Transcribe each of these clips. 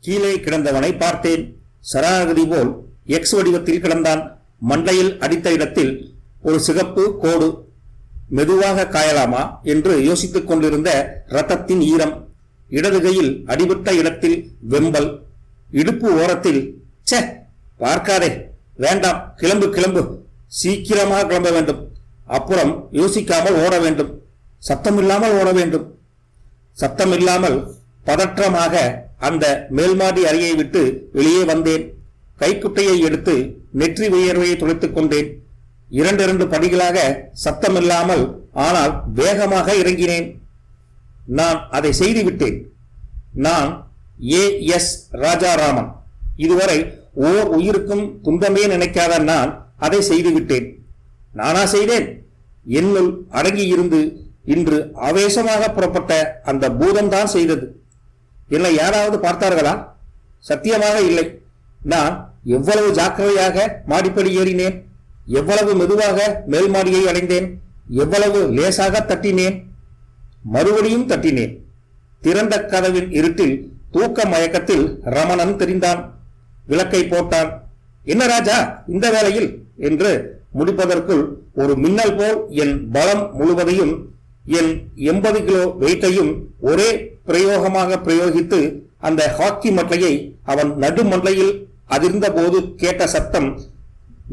கீழே கிடந்தவனை பார்த்தேன். சராகதி போல் எக்ஸ் வடிவத்தில் கிடந்தான். மண்டையில் அடித்த இடத்தில் ஒரு சிகப்பு கோடு. மெதுவாக காயலாமா என்று யோசித்துக் கொண்டிருந்த இரத்தத்தின் ஈரம். இடது கையில் அடிபட்ட இடத்தில் வெம்பல். இடுப்பு ஓரத்தில் சே, பார்க்காதே, வேண்டாம், கிளம்பு கிளம்பு, சீக்கிரமாக கிளம்ப வேண்டும். அப்புறம் யோசிக்காமல் ஓட வேண்டும். சத்தமில்லாமல் ஓட வேண்டும். சத்தமில்லாமல் பதற்றமாக அந்த மேல்மாடி அறையை விட்டு வெளியே வந்தேன். கைக்குட்டையை எடுத்து நெற்றி உயர்வையை துடைத்துக் கொண்டேன். 2 படிகளாக சத்தமில்லாமல் ஆனால் வேகமாக இறங்கினேன். நான் அதை செய்துவிட்டேன். நான் A.S. ராஜாராமன். இதுவரை ஓர் உயிருக்கும் துன்பமே நினைக்காத நான் அதை செய்துவிட்டேன். நானா செய்தேன்? என்னுள் அடங்கியிருந்து இன்று ஆவேசமாக புறப்பட்ட அந்த பூதம்தான் செய்தது. என்னை யாராவது பார்த்தார்களா? சத்தியமாக இல்லை. நான் எவ்வளவு ஜாக்கிரதையாக மாடிப்படி ஏறினேன், எவ்வளவு மெதுவாக மேல் மாடியை அடைந்தேன், எவ்வளவு லேசாக தட்டினேன். மறுபடியும் தட்டினேன். திறந்த கதவின் இருட்டில் தூக்க மயக்கத்தில் ரமணன் தெரிந்தான். விளக்கை போட்டான். என்ன ராஜா இந்த வேளையில் என்று முடிப்பதற்குள் ஒரு மின்னல் போல் என் பலம் முழுவதையும், என் 80 கிலோ வெயிட்டையும் ஒரே பிரயோகமாக பிரயோகித்து அந்த ஹாக்கி மட்டையை அவன் நடுமண்டையில் அதிர்ந்த போது கேட்ட சத்தம்,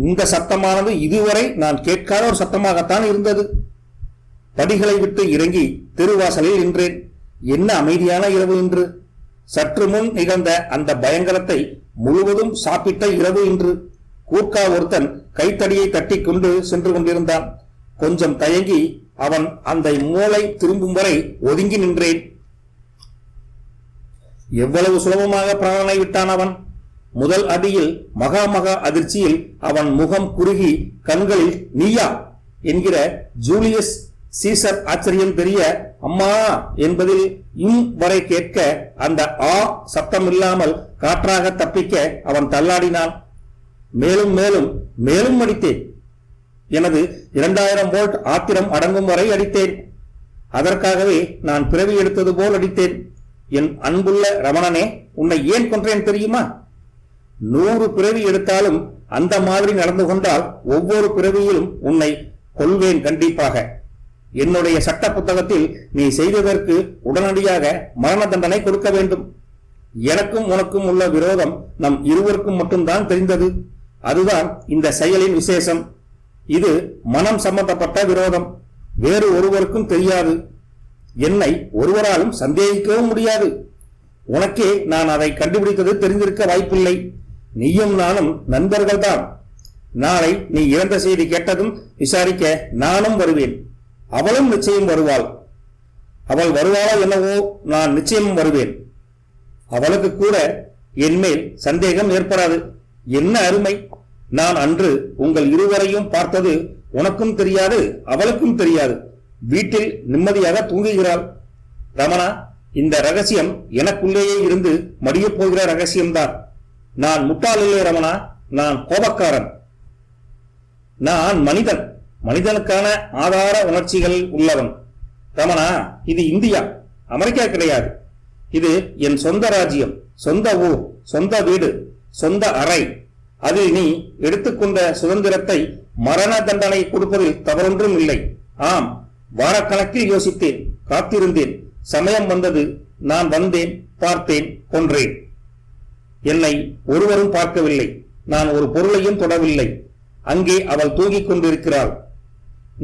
இந்த சத்தமானது இதுவரை நான் கேட்காத ஒரு சத்தமாகத்தான் இருந்தது. படிகளை விட்டு இறங்கி தெருவாசலில் நின்றேன். என்ன அமைதியான இரவு இன்று. சற்று முன் நிகழ்ந்த அந்த பயங்கரத்தை முழுவதும் சாப்பிட்ட இரவு இன்று. கூர்க்கா ஒருத்தன் கைத்தடியை தட்டி கொண்டு சென்று கொண்டிருந்தான். கொஞ்சம் தயங்கி அவன் அந்த மூளை திரும்பும் வரை ஒதுங்கி நின்றேன். எவ்வளவு சுலபமாக பிராணனை விட்டான் அவன். முதல் அடியில் மகா அதிர்ச்சியில் அவன் முகம் குறுகி கண்களில் நீயா என்கிற ஜூலியஸ் சீசர் ஆச்சரியம் தெரிய அம்மா என்பதில் வரை கேட்க அந்த ஆ சத்தமில்லாமல் காற்றாக தப்பிக்க அவன் தள்ளாடினான். மேலும் மேலும் மேலும் அடித்தேன். எனது 2000 வோல்ட் ஆத்திரம் அடங்கும் வரை அடித்தேன். அதற்காகவே நான் பிறவி எடுத்தது போல் அடித்தேன். என் அன்புள்ள ரமணனே, உன்னை ஏன் கொன்றேன் தெரியுமா? 100 பிறவி எடுத்தாலும் அந்த மாதிரி நடந்து கொண்டால் ஒவ்வொரு பிறவியிலும் உன்னை கொல்வேன் கண்டிப்பாக. என்னுடைய சட்ட புத்தகத்தில் நீ செய்ததற்கு உடனடியாக மரண தண்டனை கொடுக்க வேண்டும். எனக்கும் உனக்கும் உள்ள விரோதம் நம் இருவருக்கும் மட்டும்தான் தெரிந்தது. அதுதான் இந்த செயலின் விசேஷம். இது மனம் சம்பந்தப்பட்ட விரோதம். வேறு ஒருவருக்கும் தெரியாது. என்னை ஒருவராலும் சந்தேகிக்கவும் முடியாது. உனக்கே நான் அதை கண்டுபிடித்தது தெரிந்திருக்க வாய்ப்பில்லை. நீயும் நானும் நண்பர்கள்தான். நாளை நீ இறந்த செய்தி கேட்டதும் விசாரிக்க நானும் வருவேன். அவளும் நிச்சயம் வருவாள். அவள் வருவாளா என்னவோ, நான் நிச்சயம் வருவேன். அவளுக்கு கூட என்மேல் சந்தேகம் ஏற்படாது. என்ன அருமை! நான் அன்று உங்கள் இருவரையும் பார்த்தது உனக்கும் தெரியாது, அவளுக்கும் தெரியாது. வீட்டில் நிம்மதியாக தூங்குகிறாள். ரமணா, இந்த ரகசியம் எனக்குள்ளேயே இருந்து மடியப் போகிற ரகசியம்தான். நான் முட்டாள் இல்லை ரமணா, நான் கோபக்காரன். நான் மனிதன், மனிதனுக்கான ஆதார உணர்ச்சிகள் உள்ளவன். ரமணா, இது இந்தியா, அமெரிக்கா கிடையாது. இது என் சொந்த ராஜ்யம், சொந்த ஊர், சொந்த வீடு, சொந்த அறை. அதில் நீ எடுத்துக்கொண்ட சுதந்திரத்தை மரண தண்டனை கொடுப்பதில் தவறொன்றும் இல்லை. ஆம், வாரக்கணக்கில் யோசித்தேன், காத்திருந்தேன். சமயம் வந்தது. நான் வந்தேன், பார்த்தேன், கொன்றேன். என்னை ஒருவரும் பார்க்கவில்லை. நான் ஒரு பொருளையும் தொடவில்லை. அங்கே அவள் தூங்கிக் கொண்டிருக்கிறாள்.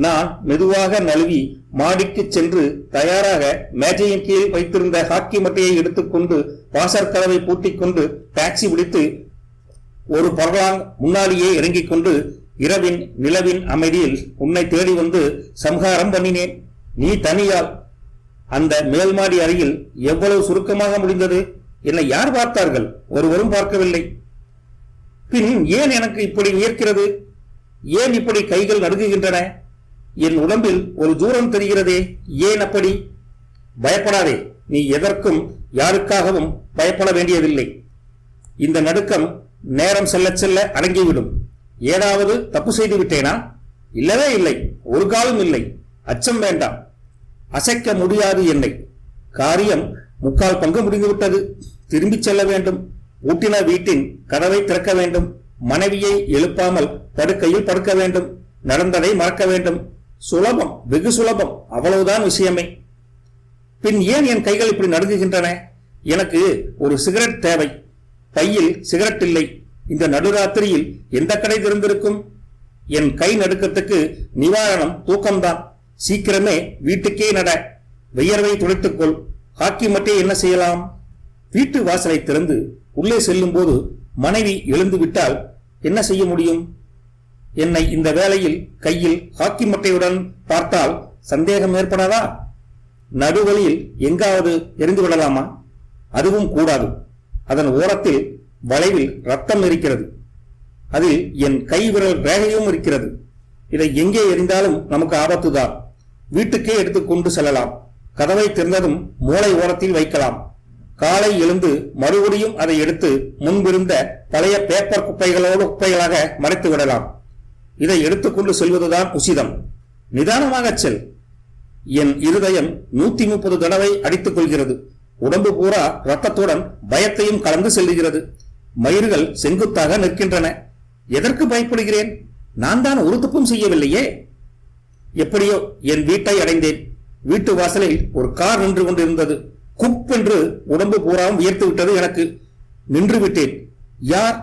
நான் மெதுவாக நழுவி மாடிக்கு சென்று தயாராக மேஜையின் கீழ் வைத்திருந்த ஹாக்கி மட்டையை எடுத்துக்கொண்டு வாசற்கதவை பூட்டிக் கொண்டு டாக்ஸி பிடித்து ஒரு பரலாங் முன்னாலேயே இறங்கிக் கொண்டு இரவின் நிலவின் அமைதியில் உன்னை தேடி வந்து சம்ஹாரம் பண்ணினேன். நீ தனியால். அந்த மேல்மாடி அறையில் எவ்வளவு சுருக்கமாக முடிந்தது. என்னை யார் பார்த்தார்கள்? ஒருவரும் பார்க்கவில்லை. பின் ஏன் எனக்கு இப்படி வியர்க்கிறது? ஏன் இப்படி கைகள் நடுங்குகின்றன? என் உடம்பில் ஒரு தூரம் தெரிகிறதே, ஏன் அப்படி? பயப்படாதே, நீ எதற்கும் யாருக்காகவும் பயப்பட வேண்டியதில்லை. இந்த நடுக்கம் நேரம் செல்ல செல்ல அடங்கிவிடும். ஏதாவது தப்பு செய்து விட்டேனா? இல்லவே இல்லை, ஒரு காலம் இல்லை. அச்சம் வேண்டாம். அசைக்க முடியாது என்னை. காரியம் 3/4 முடிந்துவிட்டது. திரும்பிச் செல்ல வேண்டும். ஊட்டின வீட்டின் கதவை திறக்க வேண்டும். மனைவியை எழுப்பாமல் படுக்கையில் படுக்க வேண்டும். நடந்ததை மறக்க வேண்டும். சுலபம், வெகு சுலபம். அவ்வளவுதான் விஷயமே. பின் ஏன் என் கைகள் இப்படி நடுங்குகின்றன? எனக்கு ஒரு சிகரெட் தேவை. பையில் சிகரெட் இல்லை. இந்த நடுராத்திரியில் எந்த கடை திறந்திருக்கும்? என் கை நடுக்கத்துக்கு நிவாரணம் தூக்கம்தான். சீக்கிரமே வீட்டுக்கே நட. வியர்வை துடைத்துக்கொள். ஹாக்கி மட்டை என்ன செய்யலாம்? வீட்டு வாசலை திறந்து உள்ளே செல்லும் போது மனைவி எழுந்து விட்டால் என்ன செய்ய முடியும்? என்னை இந்த வேளையில் கையில் ஹாக்கி மட்டையுடன் பார்த்தால் சந்தேகம் ஏற்படாதா? நடுவழியில் எங்காவது எரிந்து விடலாமா? அதுவும் கூடாது. அதன் ஓரத்தில் வளைவில் ரத்தம் இருக்கிறது. அதில் என் கை விரல் ரேகையும் இருக்கிறது. இதை எங்கே எரிந்தாலும் நமக்கு ஆபத்துதான். வீட்டுக்கே எடுத்துக்கொண்டு செல்லலாம். கதவை திறந்ததும் மூளை ஓரத்தில் வைக்கலாம். காலை எழுந்து மறுபடியும் அதை எடுத்து முன்பிருந்த பழைய பேப்பர் குப்பைகளோடு குப்பைகளாக மறைத்து விடலாம். இதை எடுத்துக்கொண்டு செல்வதுதான் உசிதம். நிதானமாக செல். என் இருதயம் 130 தடவை அடித்துக் கொள்கிறது. உடம்பு பூரா ரத்தத்துடன் பயத்தையும் கலந்து செல்லுகிறது. மயிர்கள் செங்குத்தாக நிற்கின்றன. எதற்கு பயப்படுகிறேன்? நான் தான் ஒரு தப்பும் செய்யவில்லையே. எப்படியோ என் வீட்டை அடைந்தேன். வீட்டு வாசலில் ஒரு கார் நின்று கொண்டிருந்தது. குப் என்று உடம்பு பூராவும் உயர்த்து விட்டது. எனக்கு நின்று விட்டேன். யார்?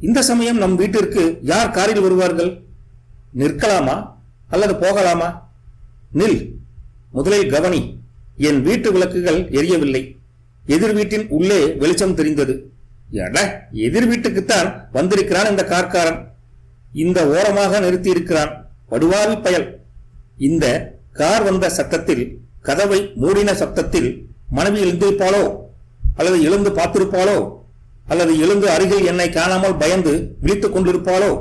இந்த சமயம் நம் வீட்டிற்கு யார் காரில் வருவார்கள்? நிற்கலாமா அல்லது போகலாமா? நில். முதலில் கவனி. என் வீட்டு விளக்குகள் எரியவில்லை. எதிர் வீட்டின் உள்ளே வெளிச்சம் தெரிந்தது. எட, எதிர் வீட்டுக்குத்தான் வந்திருக்கிறான் இந்த கார்காரன். இந்த ஓரமாக நிறுத்தி இருக்கிறான். படுவாவி பயல். இந்த கார் வந்த சத்தத்தில், கதவை மூடின சத்தத்தில் மனைவி எழுந்திருப்பாளோ, அல்லது எழுந்து பார்த்திருப்பாளோ, அல்லது எழுந்து அருகில் என்னை காணாமல் பயந்து விழித்துக் கொண்டிருப்பாளோ?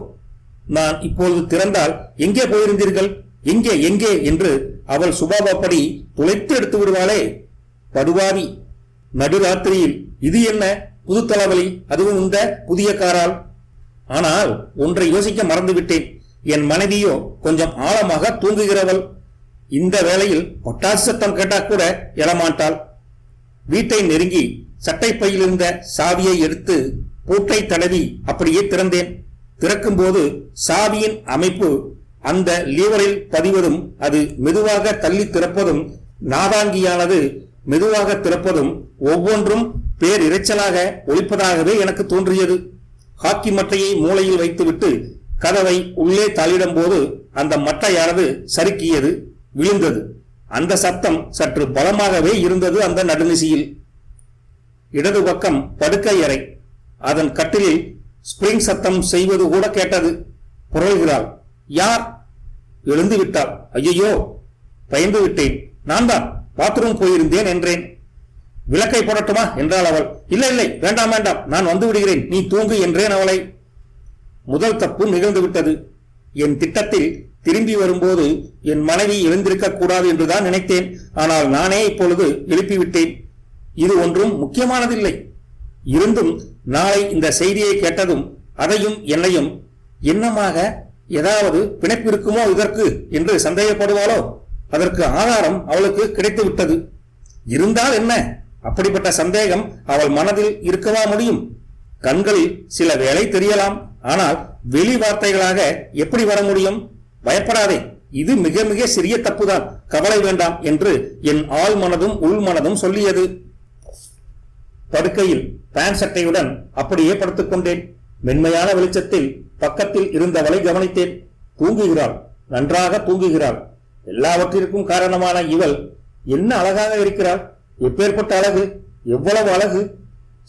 நான் இப்பொழுது திறந்தால் எங்கே போயிருந்தீர்கள், எங்கே எங்கே என்று அவள் சுபாவப்படி துளைத்து எடுத்து விடுவாளே. படுவாவி. நடுராத்திரியில் இது என்ன புது தலைவலி, அதுவும் இந்த புதிய காரால்? ஆனால் ஒன்றை யோசிக்க மறந்துவிட்டேன். என் மனைவியோ கொஞ்சம் ஆழமாக தூங்குகிறவள். இந்த வேளையில் பட்டாசு சத்தம் கேட்டா கூட எழமாட்டாள். வீட்டை நெருங்கி சட்டை பையில் இருந்த சாவியை எடுத்து பூட்டை தடவி அப்படியே திறந்தேன். திறக்கும் போது சாவியின் அமைப்பு அந்த லீவரில் பதிவதும், அது மெதுவாக தள்ளி திறப்பதும், நாதாங்கியானது மெதுவாக திறப்பதும் ஒவ்வொன்றும் பேர் இறைச்சலாக ஒலிப்பதாகவே எனக்கு தோன்றியது. ஹாக்கி மட்டையை மூளையில் வைத்துவிட்டு கதவை உள்ளே தள்ளிடும் போது அந்த மட்டையானது சறுக்கியது, விழுந்தது. அந்த சத்தம் சற்று பலமாகவே இருந்தது. அந்த நடுநிசியில் இடது பக்கம் படுக்கை அறை. அதன் கட்டிலில் ஸ்பிரிங் சத்தம் செய்வது கூட கேட்டது. புரள்கிறாள். யார்? எழுந்து விட்டாள். ஐயோ, பயந்து விட்டேன். நான் தான் பாத்ரூம் போயிருந்தேன் என்றேன். விளக்கை போடட்டுமா என்றாள் அவள். இல்லை இல்லை, வேண்டாம் வேண்டாம், நான் வந்து விடுகிறேன், நீ தூங்கு என்றேன் அவளை. முதல் தப்பு நிகழ்ந்து விட்டது. என் திட்டத்தில் திரும்பி வரும்போது என் மனைவி எழுந்திருக்க கூடாது என்றுதான் நினைத்தேன். ஆனால் நானே இப்பொழுது எழுப்பிவிட்டேன். இது ஒன்றும் முக்கியமானதில்லை. இருந்தும் நாளை இந்த செய்தியை கேட்டதும் அதையும் என்னையும் என்னமாக ஏதாவது பிணைப்பு இருக்குமோ இதற்கு என்று சந்தேகப்படுவாளோ? அதற்கு ஆதாரம் அவளுக்கு கிடைத்து விட்டது. இருந்தால் என்ன? அப்படிப்பட்ட சந்தேகம் அவள் மனதில் இருக்கவா முடியும்? கண்களில் சில வேளை தெரியலாம், ஆனால் வெளி வார்த்தைகளாக எப்படி வர முடியும்? பயப்படாதே, இது மிக மிக சிறிய தப்புதான், கவலை வேண்டாம் என்று என் ஆள் மனதும் உள் மனதும் சொல்லியது. படுக்கையில் பேண்ட் சட்டையுடன் அப்படியே படுத்துக் கொண்டேன். மென்மையான வெளிச்சத்தில் பக்கத்தில் இருந்தவளை கவனித்தேன். தூங்குகிறாள், நன்றாக தூங்குகிறாள். எல்லாவற்றிற்கும் காரணமான இவள் என்ன அழகாக இருக்கிறாள்! எப்பேற்பட்ட அழகு! எவ்வளவு அழகு!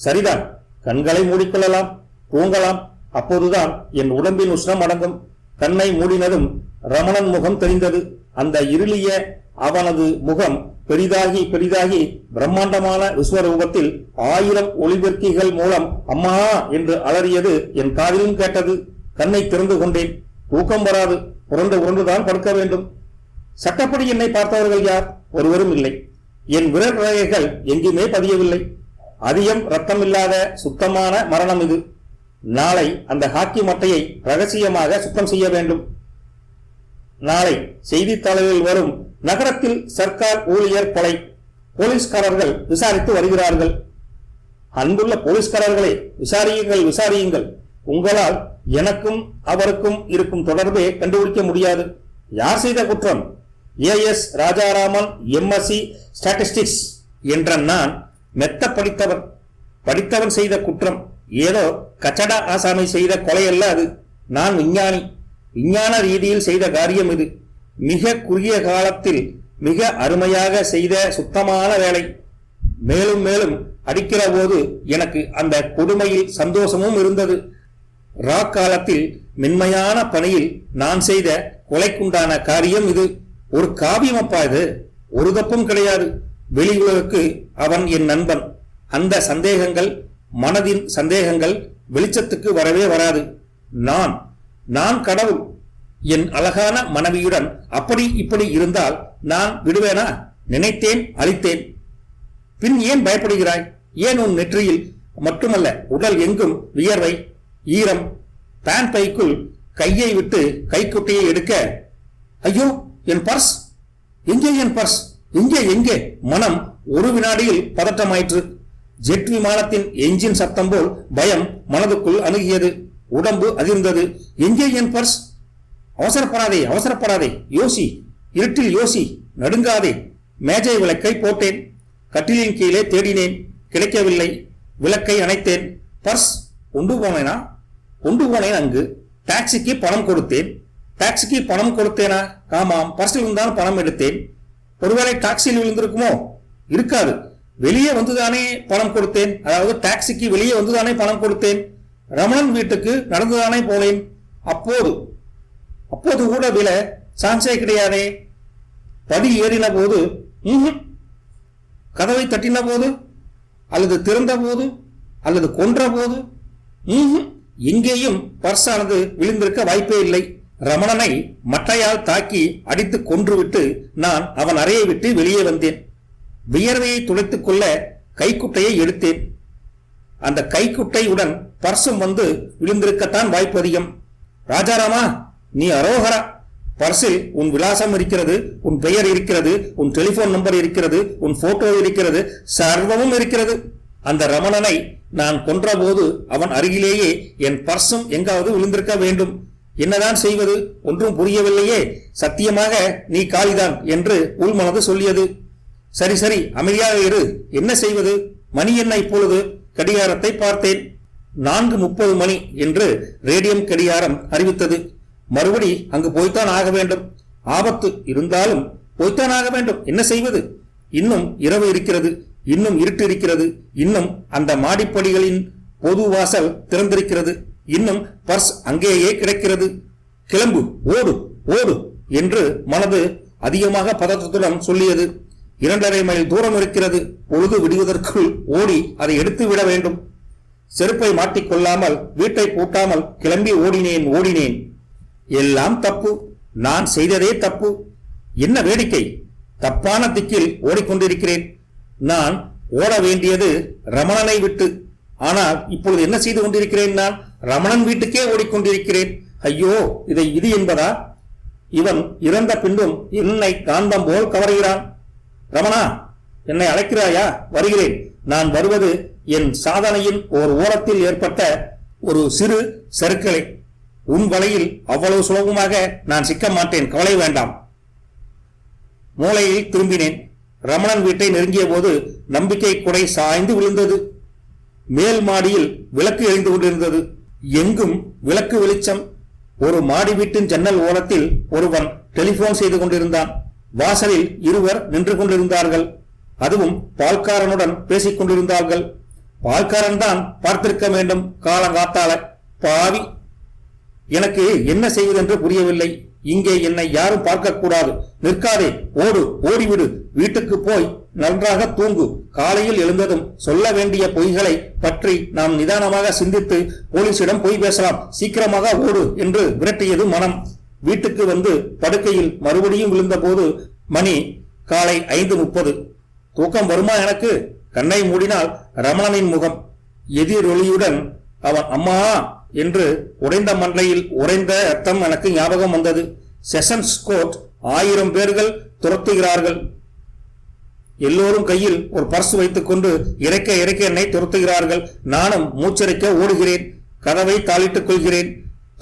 சரிதான், கண்களை மூடிக்கொள்ளலாம், தூங்கலாம். அப்போதுதான் என் உடம்பின் உஷ்ணம் அடங்கும். கண்ணை மூடினதும் ரமணன் முகம் தெரிந்தது. அந்த இருளிய அவனது முகம் பெரிதாகி பெரிதாகி பிரம்மாண்டமான விஸ்வரூபத்தில் 1000 ஒளிபெருக்கிகள் மூலம் அம்மா என்று அலறியது என் காதிலும் கேட்டது. கண்ணை திறந்து கொண்டேன். தூக்கம் வராது. புரண்டு உருண்டுதான் படுக்க வேண்டும். சட்டப்படி என்னை பார்த்தவர்கள் யார்? ஒருவரும் இல்லை. என் விரல் ரேகைகள் எங்குமே பதியவில்லை. அதிகம் ரத்தம் இல்லாத சுத்தமான மரணம் இது. நாளை அந்த ஹாக்கி மட்டையை ரகசியமாக சுத்தம் செய்ய வேண்டும். நாளை செய்தித்தாள்களில் வரும், நகரத்தில் சர்க்கார் ஊழியர் கொலை, போலீஸ்காரர்கள் விசாரித்து வருகிறார்கள். அன்புள்ள போலீஸ்காரர்களே, விசாரியுங்கள், விசாரியுங்கள். உங்களால் எனக்கும் அவருக்கும் இருக்கும் தொடர்பை கண்டுபிடிக்க முடியாது. யார் செய்த குற்றம்? ஏஎஸ் ராஜாராமன், எம்எஸ்சி ஸ்டாட்டிஸ்டிக்ஸ் என்ற நான் மெத்த படித்தவன் செய்த குற்றம். ஏதோ கச்சடா ஆசாமி செய்த கொலை அல்ல அது. நான் விஞ்ஞானி. விஞ்ஞான ரீதியில் செய்த காரியம் இது. மிக குறுகிய காலத்தில் மிக அருமையாக செய்த சுத்தமான வேலை. மேலும் மேலும் அடிக்கிற போது எனக்கு அந்த கொடுமையில் சந்தோஷமும் இருந்தது. ராக் காலத்தில் மென்மையான பணியில் நான் செய்த கொலைக்குண்டான காரியம் இது. ஒரு காவியமப்பா இது, ஒரு தப்பும் கிடையாது. வெளி உலகுக்கு அவன் என் நண்பன். அந்த சந்தேகங்கள், மனதின் சந்தேகங்கள் வெளிச்சத்துக்கு வரவே வராது. நான் கடவுள். என் அழகான மனைவியுடன் அப்படி இப்படி இருந்தால் நான் விடுவேனா? நினைத்தேன், அழித்தேன். பின் ஏன் பயப்படுகிறாய்? ஏன் உன் நெற்றியில் மட்டுமல்ல உடல் எங்கும் வியர்வை, ஈரம்? பேன் பைக்குள் கையை விட்டு கைக்குட்டையை எடுக்க, ஐயோ என் பர்ஸ் எங்கே? என் பர்ஸ் எங்கே? எங்கே? மனம் ஒரு வினாடியில் பதட்டமாயிற்று. ஜெட் விமானத்தின் என்ஜின் சத்தம் போல் பயம் மனதுக்குள் அணுகியது. உடம்பு அதிர்ந்தது. எங்கே என் பர்ஸ்? அவசரப்படாதே, அவசரப்படாதே. யோசி, இருட்டில் யோசி, நடுங்காதே. மேஜை விளக்கை போட்டேன். கட்டிலின் கீழே தேடினேன், கிடைக்கவில்லை. விளக்கை அணைத்தேன். பர்ஸ் கொண்டு போனேனா? கொண்டு போனேன். அங்கு டாக்ஸிக்கு பணம் கொடுத்தேன். டாக்ஸிக்கு பணம் கொடுத்தேனா? ஆமாம், பர்ஸில் தான் பணம் எடுத்தேன். ஒருவேளை டாக்ஸியில் விழுந்திருக்குமோ? இருக்காது. வெளியே வந்துதானே பணம் கொடுத்தேன். அதாவது டாக்ஸிக்கு வெளியே வந்துதானே பணம் கொடுத்தேன். ரமணன் வீட்டுக்கு நடந்துதானே போனேன். அப்போது கூட வில சான்ஸே கிடையாதே. படி ஏறின போது, கதவை தட்டின போது, அல்லது திறந்த போது, அல்லது கொன்ற போது, எங்கேயும் பர்ஸானது விழுந்திருக்க வாய்ப்பே இல்லை. ரமணனை மட்டையால் தாக்கி அடித்து கொன்றுவிட்டு நான் அவன் அறையை விட்டு வெளியே வந்தேன். வியர்வையை துடைத்துக் கொள்ள கைக்குட்டையை எடுத்தேன். அந்த கைக்குட்டையுடன் பர்சும் வந்து விழுந்திருக்கத்தான் வாய்ப்பு அதிகம். ராஜாராமா, நீ அரோகரா. பர்சில் உன் விலாசம் இருக்கிறது, உன் பெயர் இருக்கிறது, உன் டெலிபோன் நம்பர் இருக்கிறது, உன் போட்டோ இருக்கிறது, சர்வமும் இருக்கிறது. அந்த ரமணனை நான் கொன்றபோது அவன் அருகிலேயே என் பர்சும் எங்காவது விழுந்திருக்க வேண்டும். என்னதான் செய்வது? ஒன்றும் புரியவில்லையே. சத்தியமாக நீ காலிதான் என்று உள்மனது சொல்லியது. சரி சரி, அமைதியாக இரு. என்ன செய்வது? மணி என்ன இப்பொழுது? கடிகாரத்தை பார்த்தேன். 4:30 மணி என்று ரேடியம் கடிகாரம் அறிவித்தது. மறுபடி அங்கு போய்த்தான் ஆக வேண்டும். ஆபத்து இருந்தாலும் போய்த்தான் ஆக வேண்டும். என்ன செய்வது? இன்னும் இரவு இருக்கிறது, இன்னும் இருட்டு இருக்கிறது, இன்னும் அந்த மாடிப்படிகளின் பொது வாசல் திறந்திருக்கிறது, இன்னும் பர்ஸ் அங்கேயே கிடைக்கிறது. கிளம்பு, ஓடு ஓடு என்று மனது அதிகமாக பதற்றத்துடன் சொல்லியது. 2.5 மைல் தூரம் இருக்கிறது. பொழுது விடுவதற்குள் ஓடி அதை எடுத்து விட வேண்டும். செருப்பை மாட்டிக்கொள்ளாமல், வீட்டை பூட்டாமல் கிளம்பி ஓடினேன். எல்லாம் தப்பு. நான் செய்ததே தப்பு. என்ன வேடிக்கை! தப்பான திக்கில் ஓடிக்கொண்டிருக்கிறேன். நான் ஓட வேண்டியது ரமணனை விட்டு. ஆனால் இப்பொழுது என்ன செய்து கொண்டிருக்கிறேன்? நான் ரமணன் வீட்டுக்கே ஓடிக்கொண்டிருக்கிறேன். ஐயோ, இதை விதி என்பதா? இவன் இறந்த பின்னும் என்னை காந்தம் போல் கவர்கிறான். ரமணா, என்னை அழைக்கிறாயா? வருகிறேன். நான் வருவது என் சாதனையின் ஓர் ஓரத்தில் ஏற்பட்ட ஒரு சிறு சறுக்கலை. உன் வலையில் அவ்வளவு சுலபமாக நான் சிக்க மாட்டேன், கவலை வேண்டாம். மூளையில் திரும்பினேன். ரமணன் வீட்டை நெருங்கிய போது நம்பிக்கை குடை சாய்ந்து விழுந்தது. மேல் மாடியில் விளக்கு எரிந்து கொண்டிருந்தது. எங்கும் விளக்கு வெளிச்சம். ஒரு மாடி வீட்டின் ஜன்னல் ஓரத்தில் ஒருவன் டெலிபோன் செய்து கொண்டிருந்தான். வாசலில் இருவர் நின்று கொண்டிருந்தார்கள். அதுவும் பால்காரனுடன் பேசிக் கொண்டிருந்தார்கள். பால்காரன் தான் பார்த்திருக்க வேண்டும். காலங்காத்தால பாவி. எனக்கு என்ன செய்வதென்று புரியவில்லை. இங்கே என்னை யாரும் பார்க்கக்கூடாது. நிற்காதே, ஓடு, ஓடிவிடு. வீட்டுக்கு போய் நன்றாக தூங்கு. காலையில் எழுந்ததும் சொல்ல வேண்டிய பொய்களை பற்றி நாம் நிதானமாக சிந்தித்து போலீசிடம் போய் பேசலாம். சீக்கிரமாக ஓடு என்று விரட்டியது மனம். வீட்டுக்கு வந்து படுக்கையில் மறுபடியும் விழுந்த போது மணி காலை 5:30. தூக்கம் வருமா எனக்கு? கண்ணை மூடினால் ரமணனின் முகம். எதிரொலியுடன் அவன் அம்மா என்று உடைந்த மண்டையில் உறைந்த ரத்தம் எனக்கு ஞாபகம் வந்தது. செஷன்ஸ் கோர்ட் 1000 பேர்கள் துரத்துகிறார்கள். எல்லோரும் கையில் ஒரு பர்ஸ் வைத்துக் கொண்டு இறைக்க இறைக்க என்னை துரத்துகிறார்கள். நானும் மூச்சரிக்க ஓடுகிறேன். கதவை தாளிட்டுக் கொள்கிறேன்.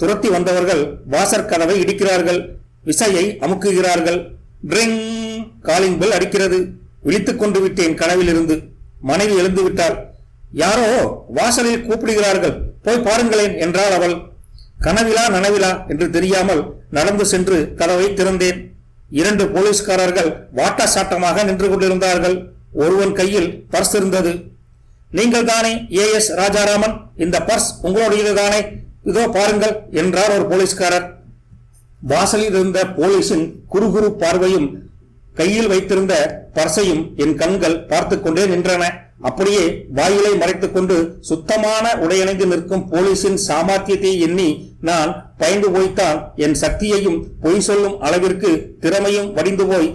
துரத்தி வந்தவர்கள் வாசற் கதவை இடிக்கிறார்கள். விசையை அமுக்குகிறார்கள். ட்ரிங்! காலிங் பெல் அடிக்கிறது. விழித்துக் கொண்டு விட்டேன் கனவிலிருந்து. மனைவி எழுந்து விட்டாள். யாரோ வாசலில் கூப்பிடுகிறார்கள், போய் பாருங்களேன் என்றாள் அவள். கனவிலா நனவிலா என்று தெரியாமல் நடந்து சென்று கதவை திறந்தேன். 2 போலீஸ்காரர்கள் வாட்ட சாட்டமாக நின்று கொண்டிருந்தார்கள். ஒருவன் கையில் பர்ஸ் இருந்தது. நீங்கள் தானே AS ராஜாராமன்? இந்த பர்ஸ் உங்களுடையது தானே? இதோ பாருங்கள் என்றார் ஒரு போலீஸ்காரர். வாசலில் இருந்த போலீசின் குறுகுறு பார்வையும் கையில் வைத்திருந்த பர்சையும் என் கண்கள் பார்த்து கொண்டே நின்றன. அப்படியே வாயிலை மறைத்துக் கொண்டு சுத்தமான உடையணிந்து நிற்கும் போலீசின் சாமர்த்தியத்தை எண்ணி நான் பயந்து போய்த்தான் என் சக்தியையும் பொய் சொல்லும் அளவிற்கு திறமையும் வடிந்து போய்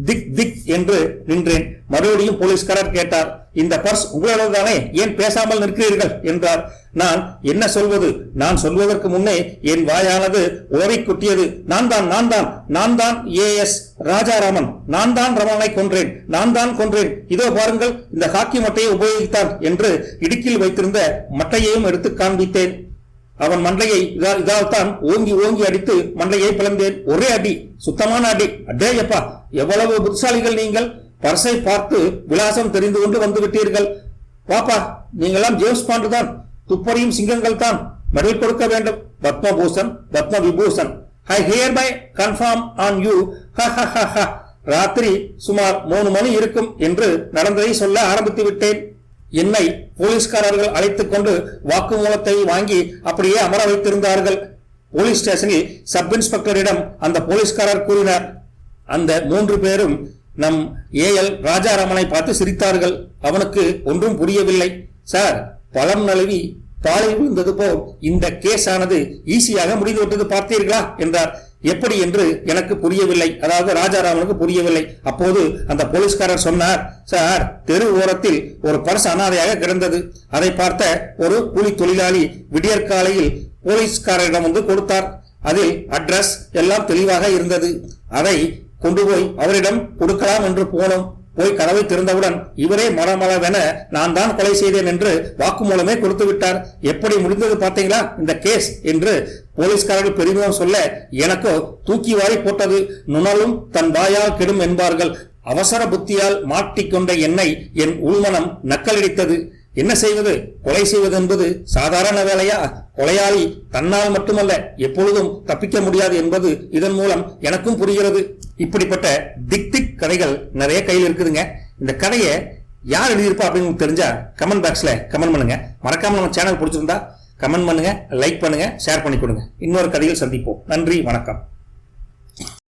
திக் திக் என்று நின்றேன். மறுபடியும் போலீஸ்காரர் கேட்டார், இந்த பர்ஸ் உங்களோட தானே, ஏன் பேசாமல் நிற்கிறீர்கள் என்றார். நான் என்ன சொல்வது? நான் சொல்வதற்கு முன்னே என் வாயானது உளறி கொட்டியது. நான் தான் AS ராஜாராமன். நான் தான் ரமணனை கொன்றேன். நான் தான் கொன்றேன். இதோ பாருங்கள், இந்த ஹாக்கி மட்டையை உபயோகித்தான் என்று இடுக்கில் வைத்திருந்த மட்டையையும் எடுத்து காண்பித்தேன். அவன் மண்டையை இதால் தான் ஓங்கி ஓங்கி அடித்து மண்டையை பிளந்தேன். ஒரே அடி, சுத்தமான அடி. அடேயப்பா, எவ்வளவு புத்திசாலிகள் நீங்கள்! பர்சை பார்த்து விலாசம் தெரிந்து கொண்டு வந்து விட்டீர்கள். பாப்பா, நீங்களாம் ஜேம்ஸ் பாண்டு தான். துப்பறியும் சிங்கங்கள் தான். மெடல் கொடுக்க வேண்டும். பத்மபூஷன், பத்ம விபூஷன். ஐ ஹியர்பை கன்ஃபார்ம் ஆன் யூ. ராத்திரி சுமார் 3 மணி இருக்கும் என்று நடந்ததை சொல்ல ஆரம்பித்து விட்டேன். என்னை போலீஸ்காரர்கள் அழைத்துக் கொண்டு வாக்குமூலத்தை வாங்கி அப்படியே அமர வைத்திருந்தார்கள். போலீஸ் ஸ்டேஷனில் சப் இன்ஸ்பெக்டரிடம் அந்த போலீஸ்காரர் கூறினார். அந்த 3 பேரும் நம் AL ராஜாராமனை பார்த்து சிரித்தார்கள். அவனுக்கு ஒன்றும் புரியவில்லை. சார், பழம் நழுவி பாலை விழுந்தது போல் இந்த கேஸ் ஆனது ஈஸியாக முடிந்து விட்டது பார்த்தீர்களா என்றார். எப்படி என்று எனக்கு புரியவில்லை. அதாவது ராஜாராமனுக்கு புரியவில்லை. அப்போது அந்த போலீஸ்காரர் சொன்னார், சார், தெரு ஓரத்தில் ஒரு பர்ஸ் அனாதையாக கிடந்தது. அதை பார்த்த ஒரு கூலி தொழிலாளி விடியற்காலையில் போலீஸ்காரரிடம் வந்து கொடுத்தார். அதில் அட்ரஸ் எல்லாம் தெளிவாக இருந்தது. அதை கொண்டு போய் அவரிடம் கொடுக்கலாம் என்று போனோம். போய் கதவை திறந்தவுடன் இவரே மரமளவென நான் தான் கொலை செய்தேன் என்று வாக்குமூலமே கொடுத்து விட்டார். எப்படி முடிந்தது பார்த்தீங்களா இந்த கேஸ் என்று போலீஸ்காரர்கள் பெருமிதம் சொல்ல எனக்கோ தூக்கி வாரி போட்டது. நுணலும் தன் வாயால் கெடும் என்பார்கள். அவசர புத்தியால் மாட்டிக்கொண்ட என்னை என் உள்மனம் நக்கலடித்தது. என்ன செய்வது? கொலை செய்வது என்பது சாதாரண வேலையா? கொலையாளி தன்னால் மட்டுமல்ல எப்பொழுதும் தப்பிக்க முடியாது என்பது இதன் மூலம் எனக்கும் புரிகிறது. இப்படிப்பட்ட திக் திக் கதைகள் நிறைய கையில் இருக்குதுங்க. இந்த கதையை யார் எழுதியிருப்பா அப்படின்னு தெரிஞ்சா கமெண்ட் பாக்ஸ்ல கமெண்ட் பண்ணுங்க. மறக்காம நம்ம சேனல் பிடிச்சிருந்தா கமெண்ட் பண்ணுங்க, லைக் பண்ணுங்க, ஷேர் பண்ணி கொடுங்க. இன்னொரு கதையில் சந்திப்போம். நன்றி, வணக்கம்.